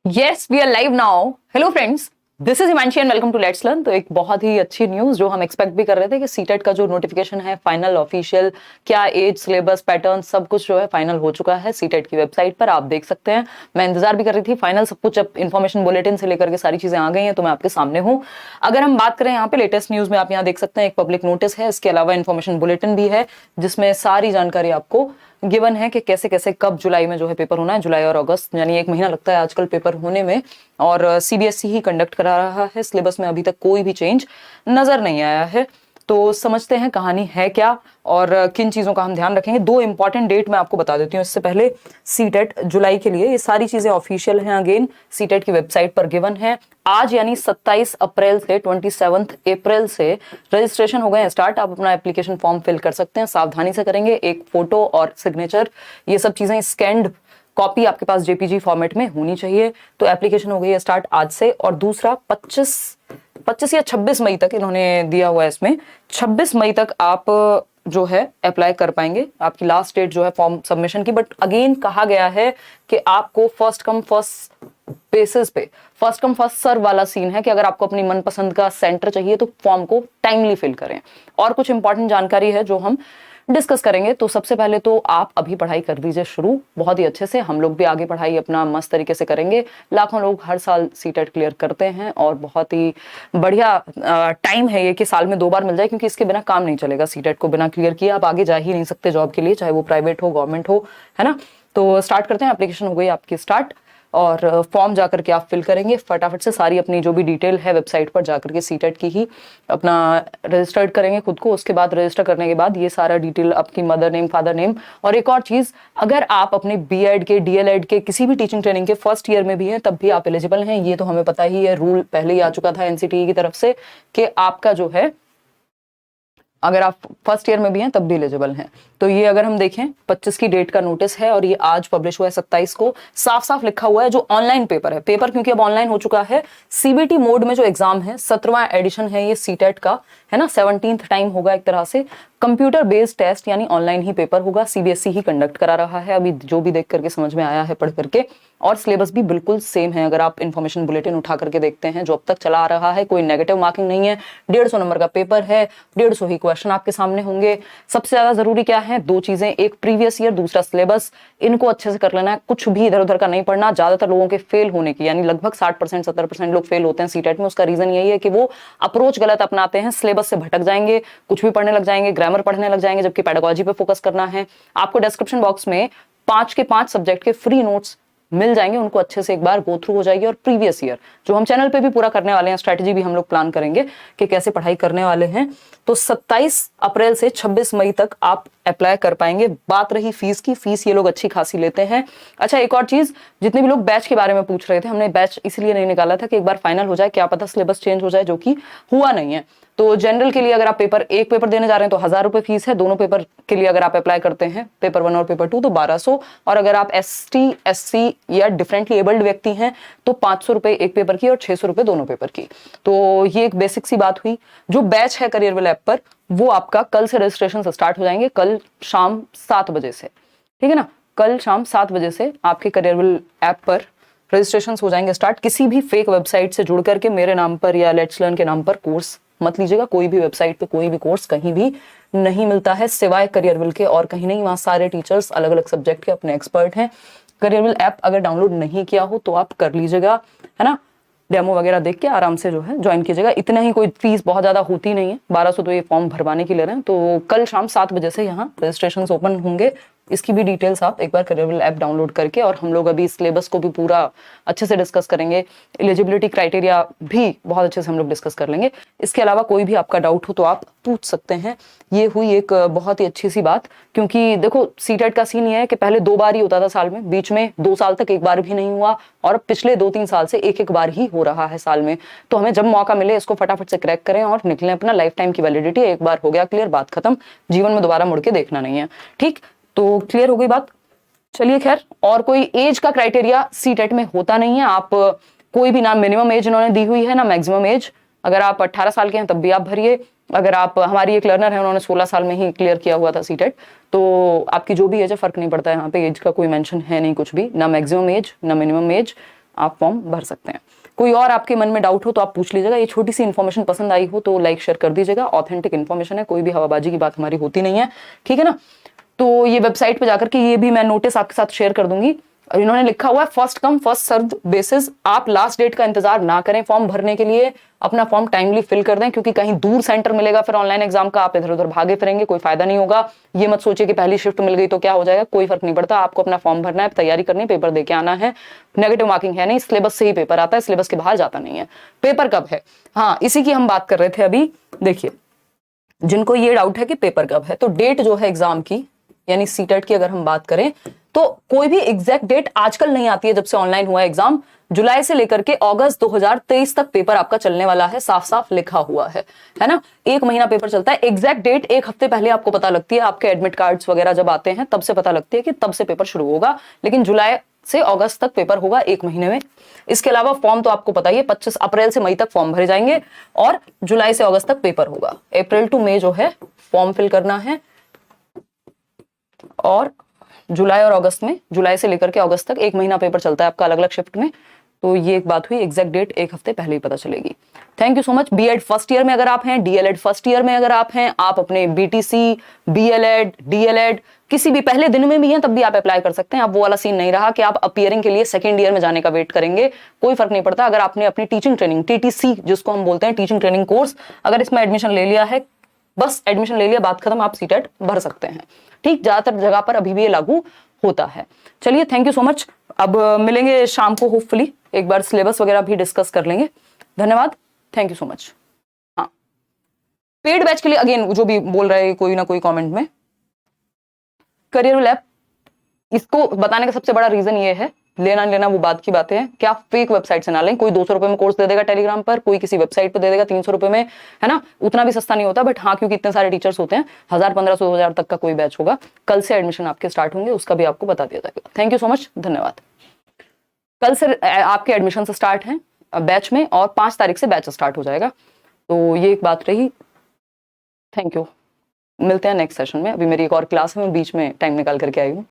Yes we are live now. Hello friends, this is Himanshi and welcome to let's learn. तो एक बहुत ही अच्छी news जो हम एक्सपेक्ट भी कर रहे थे कि सीटेट का जो नोटिफिकेशन है फाइनल ऑफिशियल, क्या एज सिलेबस पैटर्न सब कुछ जो है फाइनल हो चुका है सीटेट की वेबसाइट पर, आप देख सकते हैं। मैं इंतजार भी कर रही थी फाइनल सब कुछ, अब इन्फॉर्मेशन बुलेटिन से लेकर के सारी चीजें आ गई हैं तो मैं आपके सामने हूँ। अगर हम बात करें यहाँ पे लेटेस्ट न्यूज में, आप यहाँ देख सकते हैं एक पब्लिक नोटिस है, इसके अलावा इन्फॉर्मेशन बुलेटिन भी है जिसमें सारी जानकारी आपको गिवन है कि कैसे कैसे कब जुलाई में जो है पेपर होना है। जुलाई और अगस्त यानी 1 महीना लगता है आजकल पेपर होने में, और सीबीएसई ही कंडक्ट करा रहा है। सिलेबस में अभी तक कोई भी चेंज नजर नहीं आया है। तो समझते हैं कहानी है क्या और किन चीजों का हम ध्यान रखेंगे। दो इंपॉर्टेंट डेट मैं आपको बता देती हूँ इससे पहले। सीटेट जुलाई के लिए ये सारी चीजें ऑफिशियल हैं, अगेन सीटेट की वेबसाइट पर गिवन है। आज यानी 27 अप्रैल से 27 अप्रैल से रजिस्ट्रेशन हो गए स्टार्ट। आप अपना एप्लीकेशन फॉर्म फिल कर सकते हैं, सावधानी से करेंगे। एक फोटो और सिग्नेचर, ये सब चीजें स्कैन्ड कॉपी आपके पास जेपीजी फॉर्मेट में होनी चाहिए। तो एप्लीकेशन हो गई है स्टार्ट आज से। और दूसरा 25 या 26 मई तक इन्होंने दिया हुआ है इसमें, 26 मई तक आप जो है अप्लाई कर पाएंगे। आपकी लास्ट डेट जो है फॉर्म सबमिशन की। बट अगेन कहा गया है कि आपको फर्स्ट कम फर्स्ट बेसिस पे, फर्स्ट कम फर्स्ट सर्व वाला सीन है कि अगर आपको अपनी मनपसंद का सेंटर चाहिए तो फॉर्म को टाइमली फिल करें। और कुछ इंपॉर्टेंट जानकारी है जो हम डिस्कस करेंगे। तो सबसे पहले तो आप अभी पढ़ाई कर दीजिए शुरू बहुत ही अच्छे से। हम लोग भी आगे पढ़ाई अपना मस्त तरीके से करेंगे। लाखों लोग हर साल सीटेट क्लियर करते हैं और बहुत ही बढ़िया टाइम है ये कि साल में 2 बार मिल जाए, क्योंकि इसके बिना काम नहीं चलेगा। सीटेट को बिना क्लियर किए आप आगे जा ही नहीं सकते जॉब के लिए, चाहे वो प्राइवेट हो गवर्नमेंट हो, है ना। तो स्टार्ट करते हैं। एप्लीकेशन हो गई आपकी स्टार्ट और फॉर्म जाकर के आप फिल करेंगे फटाफट से। सारी अपनी जो भी डिटेल है वेबसाइट पर जाकर के सीटेट की ही अपना रजिस्टर्ड करेंगे खुद को। उसके बाद रजिस्टर करने के बाद ये सारा डिटेल, आपकी मदर नेम, फादर नेम। और एक और चीज, अगर आप अपने बीएड के, डीएलएड के, किसी भी टीचिंग ट्रेनिंग के फर्स्ट ईयर में भी हैं तब भी आप एलिजिबल हैं। ये तो हमें पता ही है, रूल पहले ही आ चुका था एनसीटीई की तरफ से कि आपका जो है, अगर आप फर्स्ट ईयर में भी हैं तब भी एलिजिबल हैं। तो ये अगर हम देखें 25 की डेट का नोटिस है और ये आज पब्लिश हुआ है 27 को। साफ साफ लिखा हुआ है जो ऑनलाइन पेपर है, पेपर क्योंकि अब ऑनलाइन हो चुका है। सीबीटी मोड में जो एग्जाम है, 17वां एडिशन है ये सीटेट का, है ना। 17th टाइम होगा एक तरह से। कंप्यूटर बेस्ड टेस्ट यानी ऑनलाइन ही पेपर होगा, सीबीएसई ही कंडक्ट करा रहा है अभी जो भी देख करके समझ में आया है पढ़ करके। और सिलेबस भी बिल्कुल सेम है। अगर आप इन्फॉर्मेशन बुलेटिन उठा करके देखते हैं जो अब तक चला आ रहा है, कोई नेगेटिव मार्किंग नहीं है। 150 नंबर का पेपर है, 150 ही क्वेश्चन आपके सामने होंगे। सबसे ज्यादा जरूरी क्या है, 2 चीजें, एक प्रीवियस ईयर, दूसरा सिलेबस। इनको अच्छे से कर लेना है, कुछ भी इधर उधर का नहीं पढ़ना। ज्यादातर लोगों के फेल होने की, यानी लगभग 60% 70% लोग फेल होते हैं सीटेट में। उसका रीजन यही है कि वो अप्रोच गलत अपनाते हैं, सिलेबस से भटक जाएंगे, कुछ भी पढ़ने लग जाएंगे, ग्रामर पढ़ने लग जाएंगे, जबकि पेडागोजी पे फोकस करना है। आपको डिस्क्रिप्शन बॉक्स में 5 के 5 सब्जेक्ट के फ्री नोट्स मिल जाएंगे, उनको अच्छे से एक बार गो थ्रू हो जाएगी। और प्रीवियस ईयर जो हम चैनल पे भी पूरा करने वाले हैं, स्ट्रेटेजी भी हम लोग प्लान करेंगे कि कैसे पढ़ाई करने वाले हैं। तो 27 अप्रैल से 26 मई तक आप अप्लाई कर पाएंगे। बात रही फीस की, फीस ये लोग अच्छी खासी लेते हैं। अच्छा, एक और चीज, जितने भी लोग बैच के बारे में पूछ रहे थे, हमने बैच इसलिए नहीं निकाला था कि एक बार फाइनल हो जाए, क्या पता सिलेबस चेंज हो जाए, जो कि हुआ नहीं है। तो जनरल के लिए अगर आप एक पेपर देने जा रहे हैं तो 1000 रुपए फीस है। दोनों पेपर के लिए अगर आप अप्लाई करते हैं, पेपर 1 और पेपर 2, तो 1200। और अगर आप एसटी, एससी या डिफरेंटली एबल्ड व्यक्ति हैं तो 500 रुपए एक पेपर की और 600 रुपए दोनों पेपर की। तो ये एक बेसिक सी बात हुई। जो बैच है करियरविल ऐप पर, वो आपका कल से रजिस्ट्रेशन स्टार्ट हो जाएंगे, कल शाम 7 बजे से, ठीक है ना। कल शाम 7 बजे से आपके करियरविल ऐप पर रजिस्ट्रेशन हो जाएंगे स्टार्ट। किसी भी फेक वेबसाइट से जुड़ करके मेरे नाम पर या लेट्स लर्न के नाम पर कोर्स मत लीजिएगा। कोई भी वेबसाइट पे कोई भी कोर्स कहीं भी नहीं मिलता है सिवाय करियरविल के, और कहीं नहीं। वहां सारे टीचर्स अलग अलग सब्जेक्ट के अपने एक्सपर्ट हैं। करियरविल ऐप अगर डाउनलोड नहीं किया हो तो आप कर लीजिएगा, है ना। डेमो वगैरह देख के आराम से जो है ज्वाइन कीजिएगा। इतना ही, कोई फीस बहुत ज्यादा होती नहीं है। 1200 तो ये फॉर्म भरवाने के ले रहे हैं। तो कल शाम 7 बजे से यहाँ रजिस्ट्रेशन ओपन होंगे। इसकी भी डिटेल्स आप एक बार करियरविल ऐप डाउनलोड करके, और हम लोग अभी सिलेबस को भी पूरा अच्छे से डिस्कस करेंगे। एलिजिबिलिटी क्राइटेरिया भी बहुत अच्छे से हम लोग डिस्कस कर लेंगे। इसके अलावा कोई भी आपका डाउट हो तो आप पूछ सकते हैं। ये हुई एक बहुत ही अच्छी सी बात, क्योंकि देखो सीटेट का सीन ये है कि पहले 2 बार ही होता था साल में, बीच में 2 साल तक एक बार भी नहीं हुआ, और पिछले 2-3 साल से एक बार ही हो रहा है साल में। तो हमें जब मौका मिले इसको फटाफट से क्रैक करें और निकलें। अपना लाइफ टाइम की वैलिडिटी, एक बार हो गया क्लियर, बात खत्म। जीवन में दोबारा मुड़ के देखना नहीं है, ठीक। तो क्लियर हो गई बात। चलिए खैर, और कोई एज का क्राइटेरिया सीटेट में होता नहीं है। आप कोई भी, ना मिनिमम एज इन्होंने दी हुई है ना मैक्सिमम एज। अगर आप 18 साल के हैं तब भी आप भरिए। अगर आप, हमारी एक लर्नर है, उन्होंने 16 साल में ही क्लियर किया हुआ था सीटेट। तो आपकी जो भी एज है, फर्क नहीं पड़ता है। यहाँ पे एज का कोई मेंशन है नहीं कुछ भी, ना मैक्सिमम एज ना मिनिमम एज। आप फॉर्म भर सकते हैं। कोई और आपके मन में डाउट हो तो आप पूछ लीजिएगा। ये छोटी सी इन्फॉर्मेशन पसंद आई हो तो लाइक शेयर कर दीजिएगा। ऑथेंटिक इन्फॉर्मेशन है, कोई भी हवाबाजी की बात हमारी होती नहीं है, ठीक है ना। तो ये वेबसाइट पे जाकर के ये भी मैं नोटिस आपके साथ शेयर कर दूंगी। इन्होंने लिखा हुआ है first come first serve basis. आप लास्ट डेट का इंतजार ना करें फॉर्म भरने के लिए, अपना फॉर्म टाइमली फिल कर दें, क्योंकि कहीं दूर सेंटर मिलेगा फिर ऑनलाइन एग्जाम का, आप इधर उधर भागे फिरेंगे, कोई फायदा नहीं होगा। ये मत सोचिए कि पहली शिफ्ट मिल गई तो क्या हो जाएगा, कोई फर्क नहीं पड़ता। आपको अपना फॉर्म भरना है, तैयारी करनी है, पेपर दे के आना है। नेगेटिव मार्किंग है नहीं, सिलेबस से ही पेपर आता है, सिलेबस के बाहर जाता नहीं है। पेपर कब है, हाँ इसी की हम बात कर रहे थे अभी। देखिए जिनको ये डाउट है कि पेपर कब है, तो डेट जो है एग्जाम की यानी सीटेट की अगर हम बात करें तो कोई भी एग्जैक्ट डेट आजकल नहीं आती है। जब से ऑनलाइन हुआ है एग्जाम, जुलाई से लेकर के अगस्त 2023 तक पेपर आपका चलने वाला है, साफ साफ लिखा हुआ है ना। 1 महीना पेपर चलता है। एग्जैक्ट डेट 1 हफ्ते पहले आपको पता लगती है, आपके एडमिट कार्ड्स वगैरह जब आते हैं तब से पता लगती है कि तब से पेपर शुरू होगा। लेकिन जुलाई से अगस्त तक पेपर होगा, 1 महीने में। इसके अलावा फॉर्म तो आपको पता ही है, 25 अप्रैल से मई तक फॉर्म भरे जाएंगे और जुलाई से अगस्त तक पेपर होगा। अप्रैल टू मई जो है फॉर्म फिल करना है, और जुलाई और अगस्त में, जुलाई से लेकर के अगस्त तक 1 महीना पेपर चलता है आपका अलग अलग शिफ्ट में। तो ये एक बात हुई, एग्जैक्ट डेट 1 हफ्ते पहले ही पता चलेगी। Thank you so much. BEd first year में अगर आप हैं, डीएलएड फर्स्ट ईयर में अगर आप हैं, आप अपने बीटीसी, बीएलएड, डीएलएड किसी भी पहले दिन में भी हैं तब भी आप अप्लाई कर सकते हैं। अब वो वाला सीन नहीं रहा कि आप अपीयरिंग के लिए सेकंड ईयर में जाने का वेट करेंगे, कोई फर्क नहीं पड़ता। अगर आपने अपनी टीचिंग ट्रेनिंग, टीटीसी जिसको हम बोलते हैं, टीचिंग ट्रेनिंग कोर्स, अगर इसमें एडमिशन ले लिया है, बस एडमिशन ले लिया, बात खत्म, आप सीटेट भर सकते हैं। ठीक, ज्यादातर जगह पर अभी भी ये लागू होता है। चलिए थैंक यू सो मच। अब मिलेंगे शाम को, होपफुली एक बार सिलेबस वगैरह भी डिस्कस कर लेंगे। धन्यवाद, थैंक यू सो मच। हाँ, पेड बैच के लिए अगेन जो भी बोल रहे हैं कोई ना कोई कमेंट में, करियर लैब, इसको बताने का सबसे बड़ा रीजन ये है, लेना लेना वो बात की बातें हैं, क्या फेक वेबसाइट से ना लें। कोई 200 रुपए में कोर्स दे देगा टेलीग्राम पर, कोई किसी वेबसाइट पर दे देगा 300 रुपए में, है ना, उतना भी सस्ता नहीं होता। बट हाँ, क्योंकि इतने सारे टीचर्स होते हैं, 1000, 1500, 2000 तक का कोई बैच होगा। कल से एडमिशन आपके स्टार्ट होंगे, उसका भी आपको बता दिया जाएगा। थैंक यू सो मच, धन्यवाद। कल से आपके एडमिशन स्टार्ट हैं बैच में, और 5 तारीख से बैच स्टार्ट हो जाएगा। तो ये एक बात रही। थैंक यू, मिलते हैं नेक्स्ट सेशन में। अभी मेरी एक और क्लास है, मैं बीच में टाइम निकाल करके आई हूँ।